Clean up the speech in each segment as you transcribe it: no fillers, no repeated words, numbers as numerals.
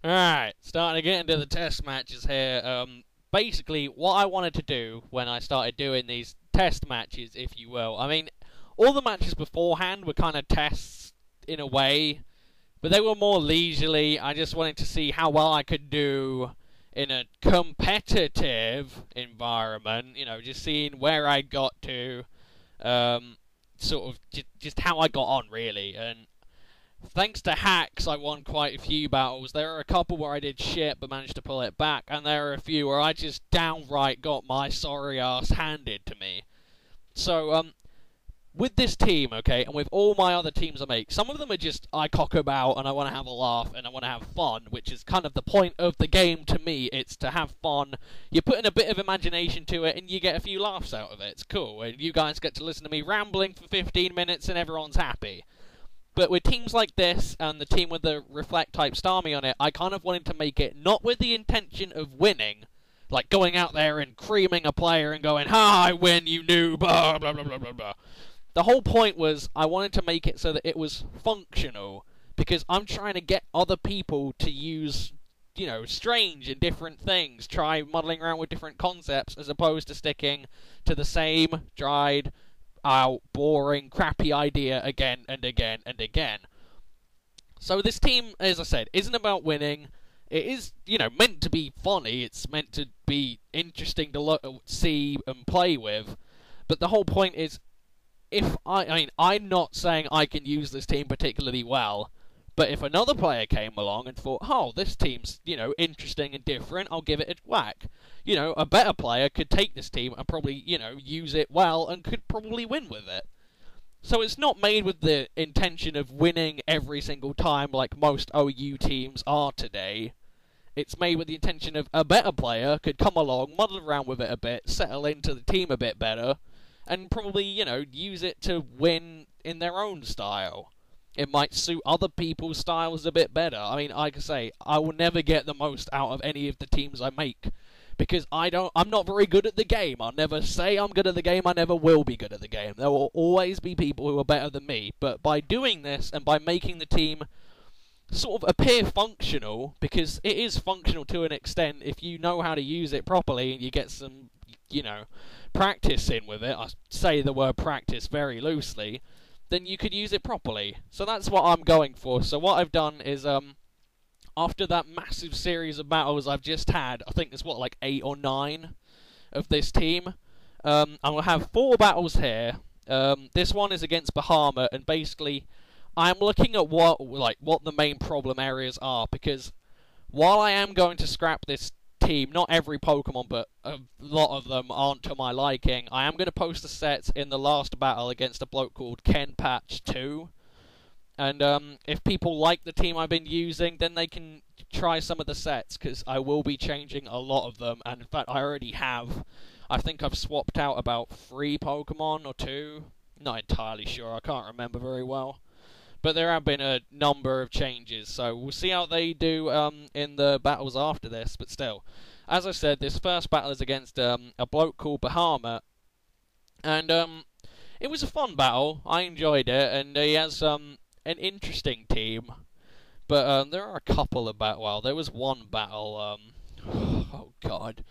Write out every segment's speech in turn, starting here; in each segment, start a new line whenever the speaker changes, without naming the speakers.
Alright, starting to get into the test matches here. Basically, what I wanted to do when I started doing these test matches, if you will, I mean, all the matches beforehand were kind of tests in a way, but they were more leisurely. I just wanted to see how well I could do in a competitive environment, just seeing where I got to, sort of just how I got on, really, and thanks to hacks, I won quite a few battles. There are a couple where I did shit but managed to pull it back, and there are a few where I just downright got my sorry ass handed to me. So, with this team, okay, and with all my other teams I make, some of them are just I cock about and I want to have a laugh and I want to have fun, which is kind of the point of the game to me. It's to have fun. You put in a bit of imagination to it and you get a few laughs out of it. It's cool, and you guys get to listen to me rambling for 15 minutes and everyone's happy. But with teams like this, and the team with the Reflect-type Starmie on it, I kind of wanted to make it not with the intention of winning, like going out there and creaming a player and going, "Ha, I win, you noob, blah, blah, blah, blah, blah, blah." The whole point was, I wanted to make it so that it was functional, because I'm trying to get other people to use, strange and different things, try muddling around with different concepts, as opposed to sticking to the same, dried, boring, crappy idea again and again and again. So this team, as I said, isn't about winning. It is, meant to be funny. It's meant to be interesting to look, see, and play with. But the whole point is, I'm not saying I can use this team particularly well, but if another player came along and thought, oh, this team's, interesting and different, I'll give it a whack. A better player could take this team and probably, use it well and could probably win with it. So it's not made with the intention of winning every single time like most OU teams are today. It's made with the intention of a better player could come along, muddle around with it a bit, settle into the team a bit better, and probably, use it to win in their own style. It might suit other people's styles a bit better. I mean, like I say, I will never get the most out of any of the teams I make, because I'm not very good at the game. I'll never say I'm good at the game, I never will be good at the game. There will always be people who are better than me, but by doing this, and by making the team sort of appear functional, because it is functional to an extent if you know how to use it properly and you get some, practice in with it. I say the word practice very loosely, then you could use it properly. So that's what I'm going for. So what I've done is, after that massive series of battles I've just had, I think there's like 8 or 9 of this team, I'm going to have 4 battles here. This one is against Bahamut, and basically I'm looking at what the main problem areas are, because while I am going to scrap this team, not every Pokemon, but a lot of them aren't to my liking, I am going to post the sets in the last battle against a bloke called Ken Patch 2. And if people like the team I've been using, then they can try some of the sets, because I will be changing a lot of them, and in fact I already have. I think I've swapped out about 3 Pokemon, or 2, not entirely sure, I can't remember very well. But there have been a number of changes, so we'll see how they do in the battles after this, but still. As I said, this first battle is against a bloke called Bahamut, and it was a fun battle, I enjoyed it, and he has an interesting team, but there are a couple of battles, there was one battle, oh god,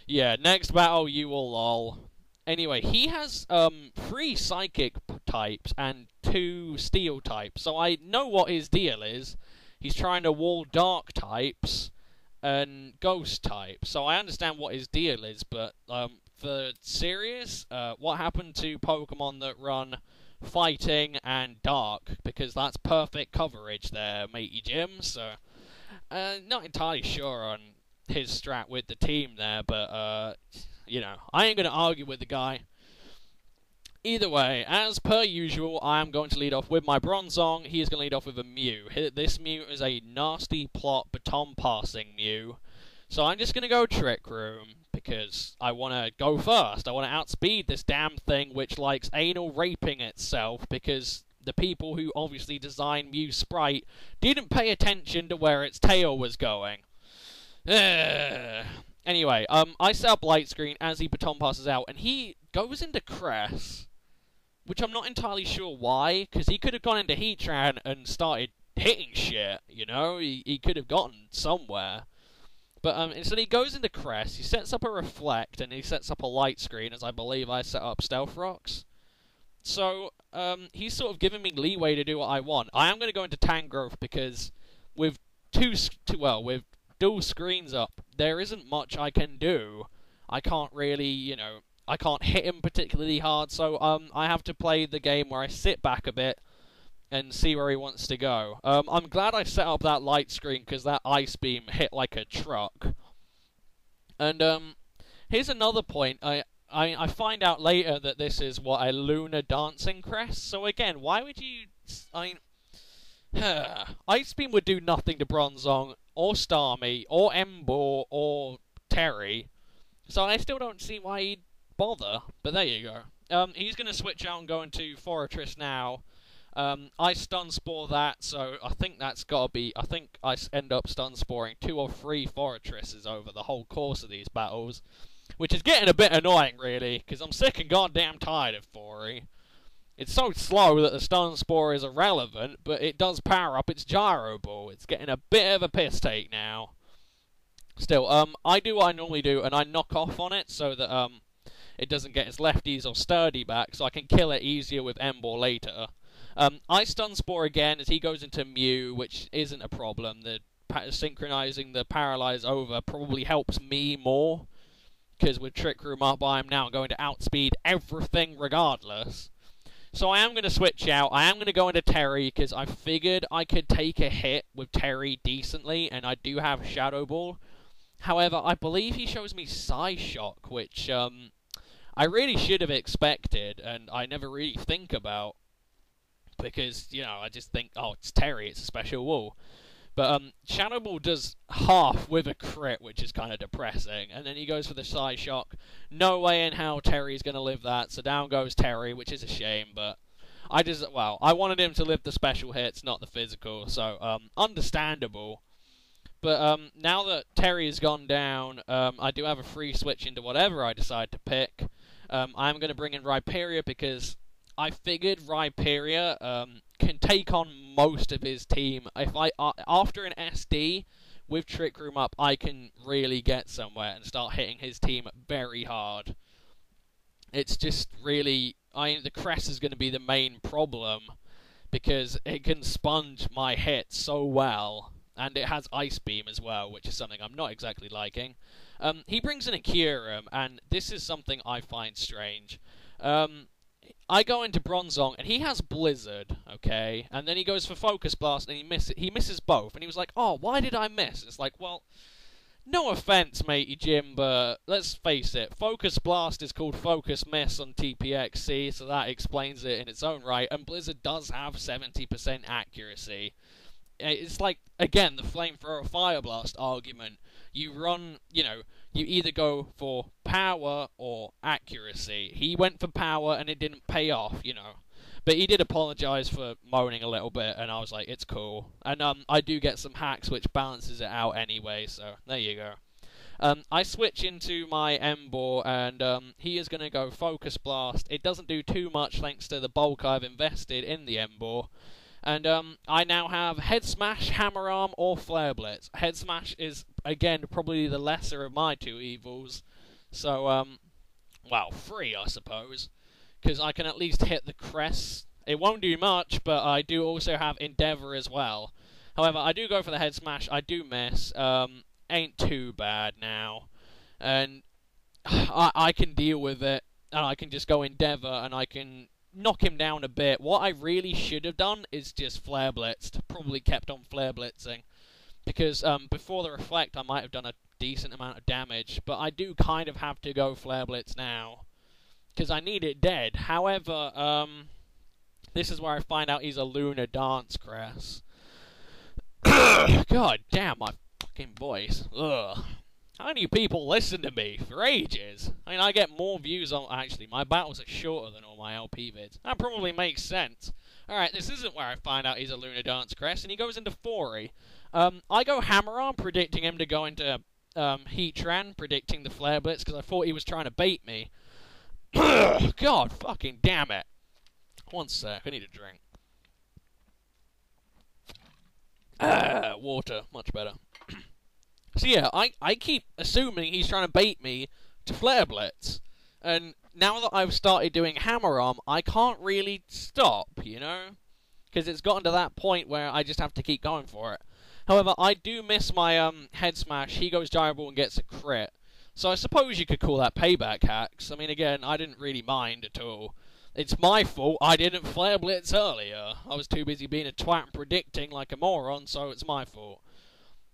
yeah, next battle, you will lol. Anyway, he has 3 Psychic types and 2 Steel types, so I know what his deal is. He's trying to wall Dark types and Ghost types, so I understand what his deal is, but for serious, what happened to Pokemon that run Fighting and Dark? Because that's perfect coverage there, matey Jim, so not entirely sure on his strat with the team there, but I ain't going to argue with the guy. Either way, as per usual, I am going to lead off with my Bronzong. He is going to lead off with a Mew. This Mew is a nasty plot baton passing Mew. So I'm just going to go Trick Room, because I want to go first. I want to outspeed this damn thing which likes anal raping itself, because the people who obviously designed Mew's sprite didn't pay attention to where its tail was going. Anyway, I set up Light Screen as he baton passes out, and he goes into Cress, which I'm not entirely sure why, because he could have gone into Heatran and started hitting shit, you know? He could have gotten somewhere. But instead he goes into Crest, he sets up a Reflect, and he sets up a Light Screen, as I believe I set up Stealth Rocks. So, he's sort of giving me leeway to do what I want. I am going to go into Tangrowth because with with dual screens up, there isn't much I can do. I can't really, you know, I can't hit him particularly hard, so I have to play the game where I sit back a bit and see where he wants to go. I'm glad I set up that light screen because that Ice Beam hit like a truck. And here's another point. I find out later that this is what a lunar dancing crest. So again, why would you? Ice Beam would do nothing to Bronzong or Starmie or Ember or Terry. So I still don't see why he'd bother. But there you go. He's gonna switch out and go into Forretress now. I stun spore that, so I think that's gotta be. I think I end up stun sporing 2 or 3 Forretresses over the whole course of these battles. Which is getting a bit annoying, really, because I'm sick and goddamn tired of Fori. It's so slow that the Stun Spore is irrelevant, but it does power up its Gyro Ball. It's getting a bit of a piss take now. Still, I do what I normally do, and I knock off on it so that it doesn't get its lefties or sturdy back, so I can kill it easier with Ember later. I Stun Spore again as he goes into Mew, which isn't a problem. The synchronizing the Paralyze over probably helps me more. Because with Trick Room up, I am now going to outspeed everything regardless. So I am going to switch out. I am going to go into Terry, because I figured I could take a hit with Terry decently, and I do have Shadow Ball. However, I believe he shows me Psyshock, which I really should have expected, and I never really think about. Because, you know, I just think, oh, it's Terry, it's a special wall. But Shadow Ball does half with a crit, which is kind of depressing. And then he goes for the Psyshock. No way in hell Terry's going to live that. So down goes Terry, which is a shame. But I wanted him to live the special hits, not the physical. So understandable. But now that Terry has gone down, I do have a free switch into whatever I decide to pick. I'm going to bring in Rhyperior because I figured Rhyperior can take on most of his team. If after an SD with Trick Room up, I can really get somewhere and start hitting his team very hard. It's just really, the Crest is going to be the main problem because it can sponge my hits so well, and it has Ice Beam as well, which is something I'm not exactly liking. He brings in a Kyurem, and this is something I find strange. I go into Bronzong, and he has Blizzard, okay? And then he goes for Focus Blast, and he misses both. And he was like, oh, why did I miss? It's like, well, no offense, matey Jim, but let's face it. Focus Blast is called Focus Miss on TPXC, so that explains it in its own right. And Blizzard does have 70% accuracy. It's like, again, the Flamethrower Fire Blast argument. You run, you know, you either go for power or accuracy. He went for power and it didn't pay off, you know. But he did apologize for moaning a little bit, and I was like, it's cool. And I do get some hacks which balances it out anyway, so there you go. I switch into my Ember, and he is going to go Focus Blast. It doesn't do too much thanks to the bulk I've invested in the Ember. And I now have Head Smash, Hammer Arm, or Flare Blitz. Head Smash is, again, probably the lesser of my two evils. So, well, 3, I suppose. Because I can at least hit the Crest. It won't do much, but I do also have Endeavor as well. However, I do go for the Head Smash. I do miss. Ain't too bad now. And I can deal with it. And I can just go Endeavor, and I can knock him down a bit. What I really should have done is just Flare Blitzed. Probably kept on Flare Blitzing. Because before the Reflect, I might have done a decent amount of damage. But I do kind of have to go Flare Blitz now. Because I need it dead. However, this is where I find out he's a Lunar Dance Crest. God damn, my fucking voice. Ugh. How many people listen to me for ages? I mean, I get more views on... Actually, my battles are shorter than all my LP vids. That probably makes sense. Alright, this isn't where I find out he's a Lunar Dance Crest, and he goes into Fori. I go Hammer Arm, predicting him to go into Heatran, predicting the Flare Blitz, because I thought he was trying to bait me. God fucking damn it. One sec, I need a drink. Water, much better. So yeah, I keep assuming he's trying to bait me to Flare Blitz. And now that I've started doing Hammer Arm, I can't really stop, you know? Because it's gotten to that point where I just have to keep going for it. However, I do miss my head smash. He goes gyro ball and gets a crit. So I suppose you could call that payback hacks. I mean, again, I didn't really mind at all. It's my fault I didn't Flare Blitz earlier. I was too busy being a twat and predicting like a moron, so it's my fault.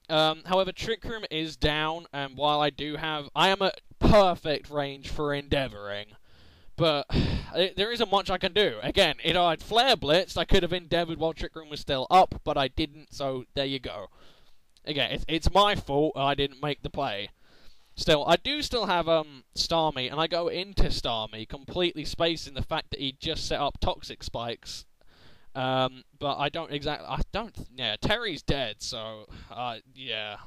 However, Trick Room is down, and while I am at perfect range for Endeavouring. But there isn't much I can do. Again, if I'd Flare Blitzed, I could have Endeavoured while Trick Room was still up, but I didn't, so there you go. Again, it's my fault I didn't make the play. Still, I do still have Starmie, and I go into Starmie completely spacing the fact that he just set up Toxic Spikes. But yeah, Terry's dead, so, yeah.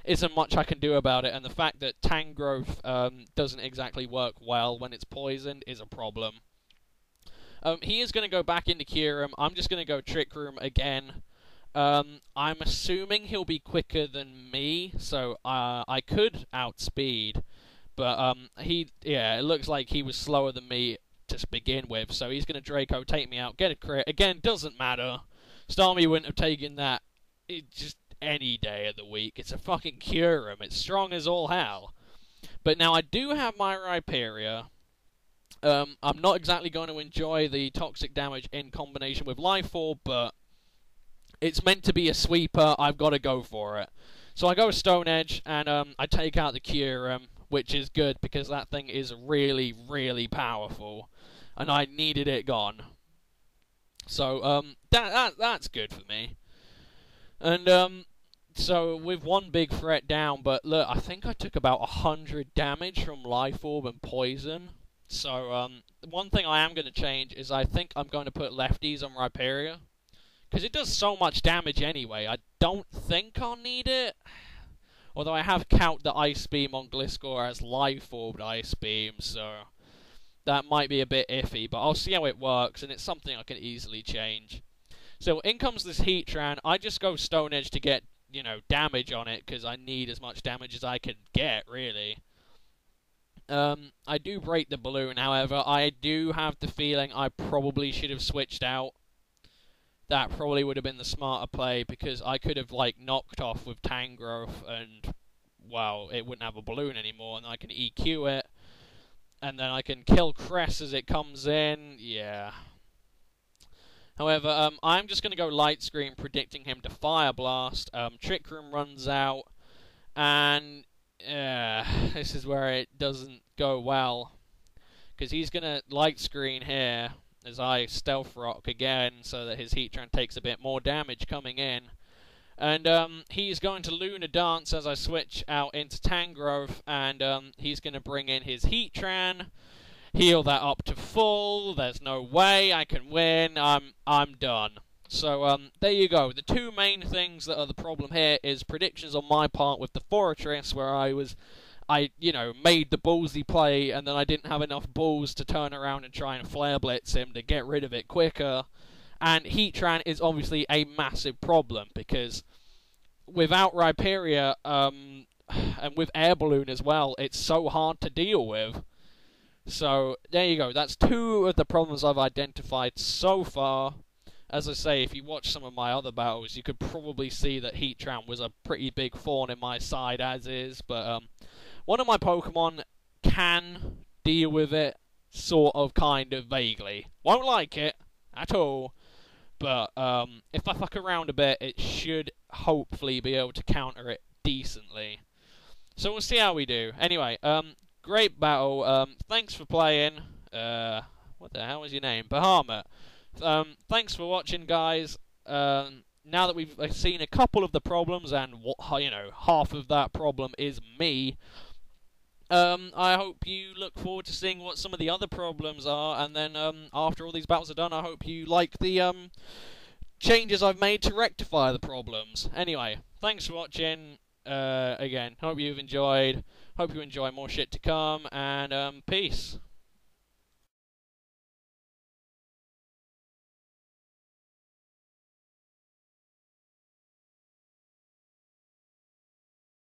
Isn't much I can do about it, and the fact that Tangrowth doesn't exactly work well when it's poisoned is a problem. He is going to go back into Kyurem. I'm just going to go Trick Room again. I'm assuming he'll be quicker than me, so I could outspeed, but it looks like he was slower than me to begin with, so he's going to Draco, take me out, get a crit. Again, doesn't matter. Starmie wouldn't have taken that just any day of the week. It's a fucking Kyurem. It's strong as all hell. But now I do have my Rhyperior. I'm not exactly going to enjoy the toxic damage in combination with Life Orb, but it's meant to be a sweeper. I've got to go for it. So I go Stone Edge, and I take out the Kyurem, which is good because that thing is really, really powerful, and I needed it gone. So that's good for me. And so with one big threat down, but look, I think I took about 100 damage from Life Orb and Poison. So one thing I am going to change is I think I'm going to put lefties on Rhyperior, because it does so much damage anyway. I don't think I'll need it. Although I have count the Ice Beam on Gliscor as Life Orbed Ice Beam, so that might be a bit iffy, but I'll see how it works, and it's something I can easily change. So in comes this Heatran. I just go Stone Edge to get, you know, damage on it, because I need as much damage as I can get, really. I do break the balloon, however. I do have the feeling I probably should have switched out. That probably would have been the smarter play, because I could have, like, knocked off with Tangrowth, and, well, it wouldn't have a balloon anymore, and I can EQ it, and then I can kill Cress as it comes in. Yeah. However, I'm just going to go Light Screen, predicting him to Fire Blast. Trick Room runs out, and this is where it doesn't go well, because he's going to Light Screen here as I Stealth Rock again, so that his Heatran takes a bit more damage coming in. And he's going to Luna Dance as I switch out into Tangrowth, and he's going to bring in his Heatran, heal that up to full. There's no way I can win. I'm done. So there you go. The two main things that are the problem here is predictions on my part with the Fortress, where I made the ballsy play, and then I didn't have enough balls to turn around and try and Flare Blitz him to get rid of it quicker. And Heatran is obviously a massive problem, because without Rhyperior, and with Air Balloon as well, it's so hard to deal with. So, there you go. That's two of the problems I've identified so far. As I say, if you watch some of my other battles, you could probably see that Heatran was a pretty big thorn in my side as is, but one of my Pokemon can deal with it, sort of, kind of, vaguely. Won't like it at all, but if I fuck around a bit, it should hopefully be able to counter it decently. So we'll see how we do. Anyway, great battle. Thanks for playing. What the hell was your name? Bahamut. Thanks for watching, guys. Now that we've seen a couple of the problems, and half of that problem is me, I hope you look forward to seeing what some of the other problems are, and then after all these battles are done, I hope you like the changes I've made to rectify the problems. Anyway, thanks for watching. Again, hope you've enjoyed. Hope you enjoy more shit to come, and peace.